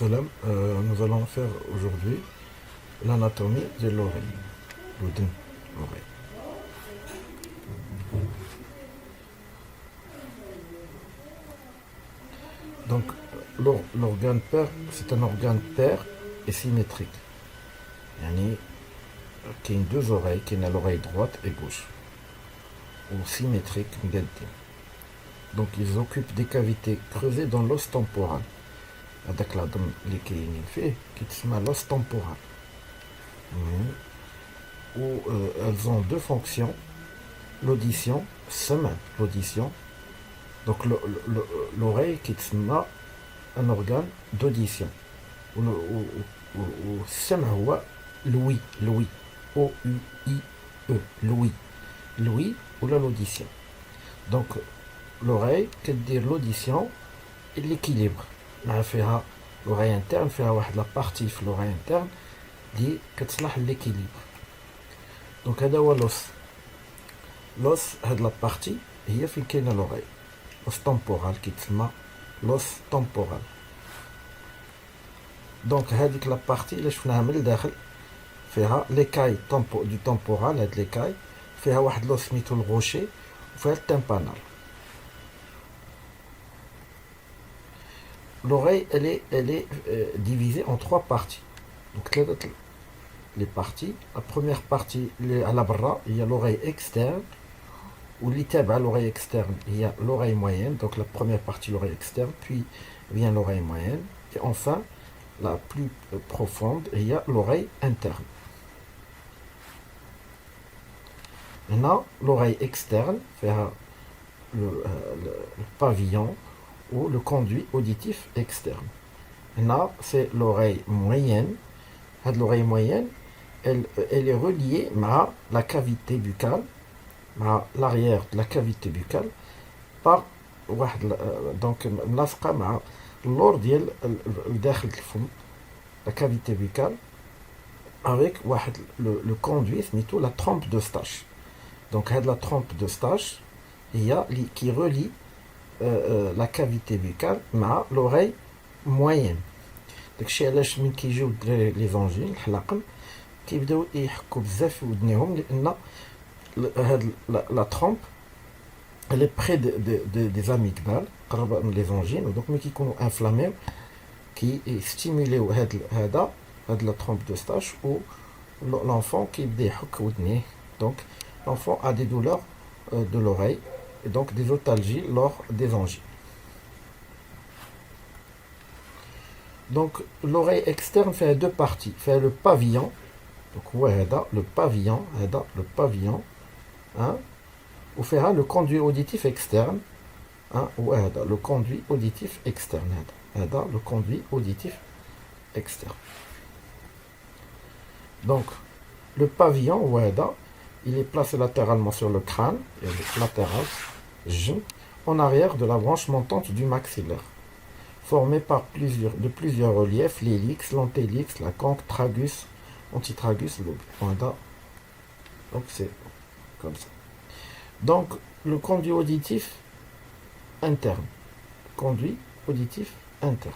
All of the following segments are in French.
salam. Nous allons faire aujourd'hui l'anatomie de l'oreille. L'oudin, l'oreille. Donc, l'organe pair, c'est un organe pair et symétrique. Yani, qui a deux oreilles, qui a l'oreille droite et gauche. Ou symétrique, donc ils occupent des cavités creusées dans l'os temporal. هذاك العظم اللي كاينين فيه كيتسمى l'os temporal. Où elles ont deux fonctions, l'audition, l'audition. Donc l'oreille qui est un organe d'audition. Ou السمع هو l'ouïe, l'ouïe, O-U-I-E, l'ouïe, l'ouïe ou l'audition. Donc l'oreille qui dire l'audition et l'équilibre. فيها l'oreille interne, فيها واحد la partie في l'oreille interne اللي كتصلح l'équilibre. Donc هذا هو l'os هاد la partie هي فين كاينه l'oreille, l'os temporal كيتسمى l'os temporal. Donc هذيك la partie اللي شفناها من الداخل فيها l'écaille du temporal, هاد l'écaille فيها واحد l'os سميتو الغوشي وفيها التمبانال. L'oreille, elle est divisée en trois parties. Donc, les parties. La première partie, à la bras, il y a l'oreille externe. Ou l'itaba, l'oreille externe, il y a l'oreille moyenne. Donc, la première partie, l'oreille externe. Puis vient l'oreille moyenne. Et enfin, la plus profonde, il y a l'oreille interne. Maintenant, l'oreille externe, faire le pavillon ou le conduit auditif externe. Là, c'est l'oreille moyenne. L'oreille moyenne, elle est reliée à la cavité buccale, à l'arrière de la cavité buccale, par donc ملاصقة مع اللور ديال داخل الفم, la cavité buccale, avec le conduit سميتو la trompe d'Eustache. Donc la trompe d'Eustache, il y a qui relie la cavité buccale مع l'oreille moyenne. داكشي علاش من كيجيو الدراري لي زونجين الحلاقم كيبداو يحكوا بزاف في ودنيهم, لان هاد لا ترومب elle est près des amygdales, قريبه من لي زونجين, ودونك ملي كيكونوا انفلاميو كيستيموليو هاد لا ترومب دوستاش, و l'enfant كيبدا يحك ودنيه. Donc l'enfant a des douleurs de l'oreille et donc des otalgies lors des angines. Donc l'oreille externe fait deux parties, fait le pavillon. Donc le pavillon, hein, ou fera le conduit auditif externe, hein, ou le conduit auditif externe, le conduit auditif externe. Donc le pavillon, il est placé latéralement sur le crâne, latéral, en arrière de la branche montante du maxillaire, formée par plusieurs reliefs, l'hélix, l'antélix, la conque, tragus, antitragus, lobe. Donc c'est comme ça. Donc le conduit auditif interne. Conduit auditif interne.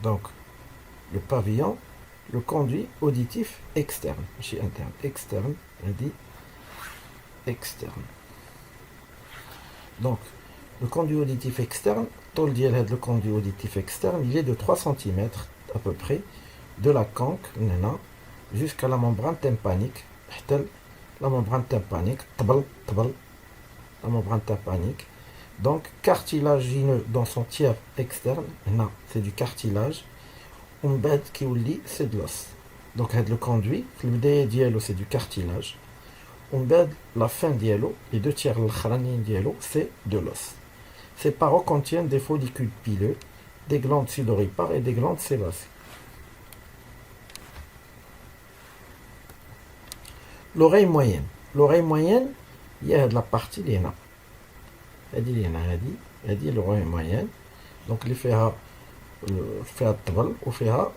Donc le pavillon, le conduit auditif externe. Chez interne. Externe, on dit externe. Donc le conduit auditif externe, le conduit auditif externe, il est de 3 cm à peu près, de la conque jusqu'à la membrane tympanique. La membrane tympanique, la membrane tympanique. Donc cartilagineux dans son tiers externe, c'est du cartilage. C'est de l'os. Donc le conduit, c'est du cartilage. La fin diélo, les deux tiers diélo, c'est de l'os. Ces parois contiennent des follicules pileux, des glandes sudoripares et des glandes sébacées. L'oreille moyenne. L'oreille moyenne, il y a de la partie des nains. Il y a l'oreille moyenne. Donc il fait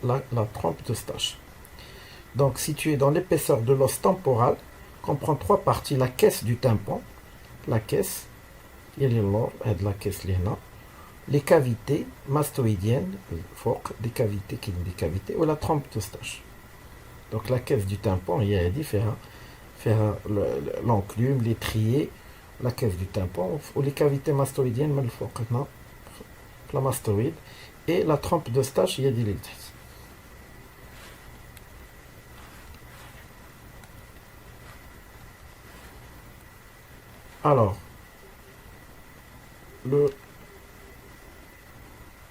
la trompe d'Eustache. Donc située dans l'épaisseur de l'os temporal, comprend trois parties: la caisse du tympan, la caisse, il y a la caisse, les cavités mastoïdiennes, des cavités qui sont des cavités, ou la trompe d'Eustache. Donc la caisse du tympan, il y a dit faire l'enclume, l'étrier, la caisse du tympan, ou les cavités mastoïdiennes, la mastoïde, et la trompe d'Eustache, il y a dit les deux. Alors,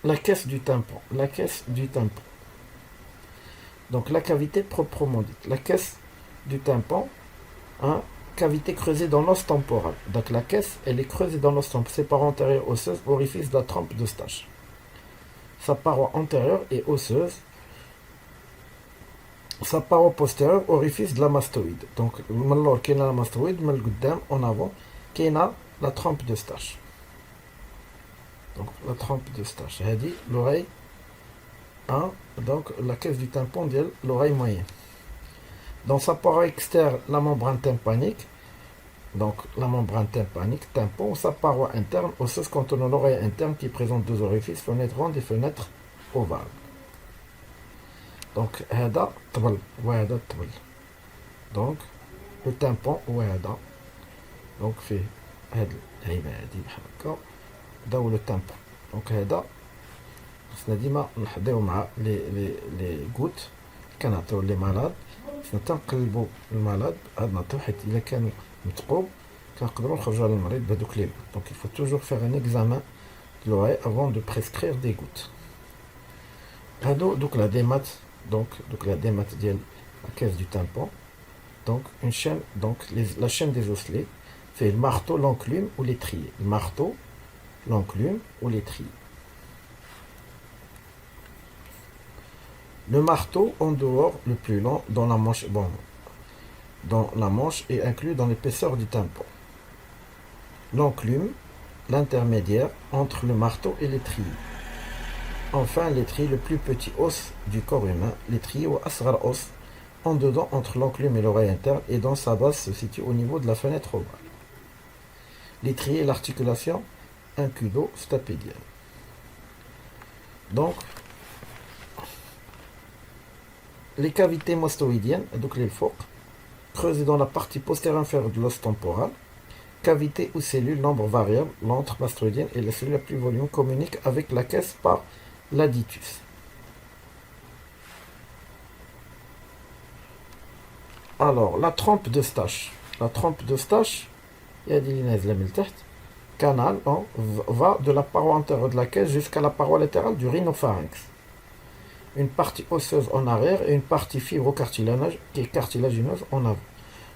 la caisse du tympan. La caisse du tympan. Donc la cavité proprement dite. La caisse du tympan, hein, cavité creusée dans l'os temporal. Donc la caisse, elle est creusée dans l'os temporal. Ses parois antérieures osseuses, orifice de la trompe d'Eustache. Sa paroi antérieure est osseuse. Sa paroi postérieure, orifice de la mastoïde. Donc, alors qu'il y a la mastoïde, en avant, qu'il y a la trompe d'Eustache. Donc la trompe d'Eustache. Elle dit l'oreille. Donc la caisse du tympan dit l'oreille moyenne. Dans sa paroi externe, la membrane tympanique, donc la membrane tympanique, tympan, sa paroi interne, osseuse contenant l'oreille interne qui présente deux orifices, fenêtres rondes et fenêtres ovales. Donc هذا طبل وهذا الطبل. Donc le tympan وهذا. Donc في هذا العيبة هذه بحال هكا. هذا هو le tympan. Donc هذا خصنا ديما نحضيو مع لي غوت كنعطيو لي مالاد. خصنا تنقلبو المالاد هاد نعطيو حيت الا كانوا متقوب كنقدروا نخرجوا للمريض بهذوك لي. Donc il faut toujours faire un examen de l'oreille avant de prescrire des gouttes. هادو دوك لا ديمات. Donc la démate ديال la caisse du tympan. Donc une chaîne, donc la chaîne des osselets fait le marteau, l'enclume ou l'étrier. Le marteau, l'enclume ou l'étrier. Le marteau en dehors, le plus long, dans la manche est inclus dans l'épaisseur du tympan. L'enclume, l'intermédiaire entre le marteau et l'étrier. Enfin, l'étrier, le plus petit os du corps humain, l'étrier ou asrar os, en dedans entre l'enclume et l'oreille interne, et dans sa base se situe au niveau de la fenêtre ovale. L'étrier est l'articulation incudo-stapédienne. Donc, les cavités mastoïdiennes, donc les forks, creusées dans la partie postérieure inférieure de l'os temporal, cavités ou cellules, nombre variable, l'antre mastoïdienne et la cellule la plus volumineuse communiquent avec la caisse par l'aditus. Alors, la trompe d'Eustache. La trompe d'Eustache, il y a des lignes canal va de la paroi antérieure de la caisse jusqu'à la paroi latérale du rhinopharynx. Une partie osseuse en arrière et une partie fibrocartilagineuse qui est cartilagineuse en avant.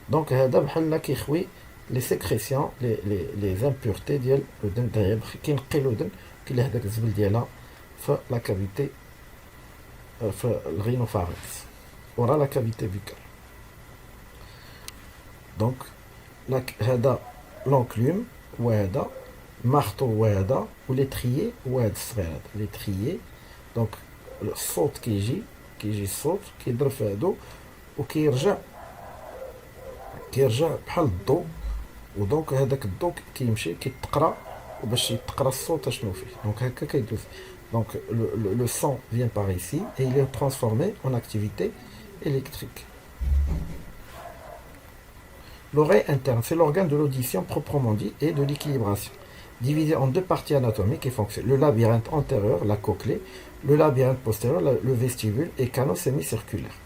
Donc, les sécrétions, les impuretés ديال الودن ديال كينقي الودن كيلي هذاك الزبل ديالها في لا كافيتي في الرينوفارينكس ورا لا كافيتي بيكال. دونك هذا لونكلوم وهذا marteau وهذا وليتريي وهذا الصغير هذا ليتريي. دونك الصوت كيجي الصوت كيضرب في هادو وكيرجع بحال الضوء. ودونك هذاك الضوء كيمشي كيتقرا وباش يتقرا الصوت اشنو فيه. دونك هكا كيدوز. دونك le son vient par ici et il est transformé en activité électrique. L'oreille interne, c'est l'organe de l'audition proprement dit et de l'équilibration, divisé en deux parties anatomiques et fonctionnelles. Le labyrinthe antérieur, la cochlée, le labyrinthe postérieur, le vestibule et canaux semi-circulaires.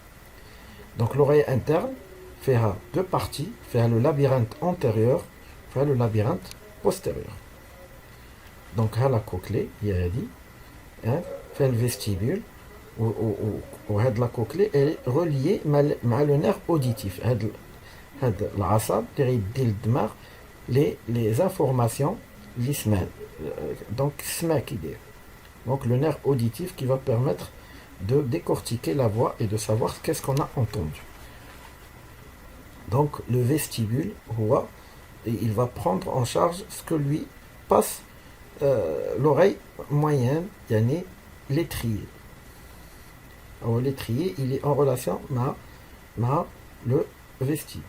Donc l'oreille interne fait deux parties, fait le labyrinthe antérieur, fait le labyrinthe postérieur. Donc la cochlée, il y a dit, fait le vestibule, ou la cochlée est reliée à le nerf auditif. هاد العصب اللي غيدي للدماغ les informations اللي سمع. donc السمع كيدير. donc le nerf auditif qui va permettre de décortiquer la voix et de savoir qu'est-ce qu'on a entendu. Donc le vestibule il va prendre en charge ce que lui passe l'oreille moyenne, yani l'étrier. Alors l'étrier il est en relation avec le vestibule.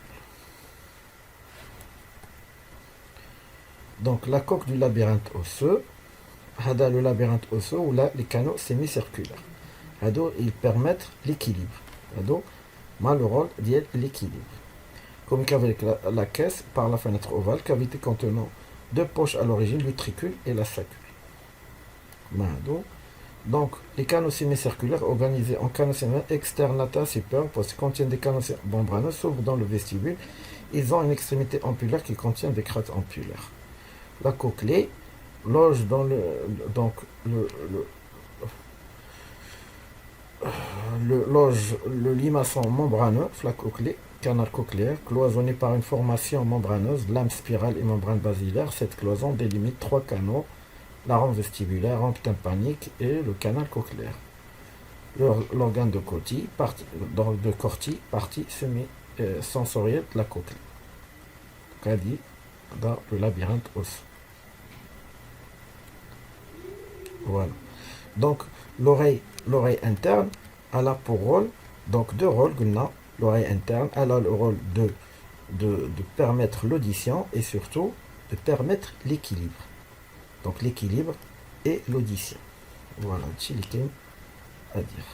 Donc la coque du labyrinthe osseux, هذا le labyrinthe osseux ou là les canaux sémicirculaires. هادو ils permettent l'équilibre. هادو ما le rôle ديال l'équilibre. Communique avec la caisse par la fenêtre ovale, cavité contenant deux poches à l'origine, l'utricule et la sacule. Donc, les canaux sémicirculaires organisés en canaux sémicirculaires externes latéraux supérieurs contiennent des canaux membraneux, s'ouvrent dans le vestibule. Ils ont une extrémité ampulaire qui contient des crêtes ampulaires. La cochlée loge dans le limaçon membraneux, la cochlée, canal cochléaire, cloisonné par une formation membraneuse, lame spirale et membrane basilaire. Cette cloison délimite trois canaux, la rampe vestibulaire, rampe tympanique et le canal cochléaire. L'organe de Corti, partie semi-sensorielle de la cochlée. Dit dans le labyrinthe osseux. Voilà. Donc, l'oreille interne, elle a pour rôle, donc deux rôles, l'oreille interne, elle a le rôle de permettre l'audition et surtout de permettre l'équilibre. Donc l'équilibre et l'audition. Voilà, c'est à dire.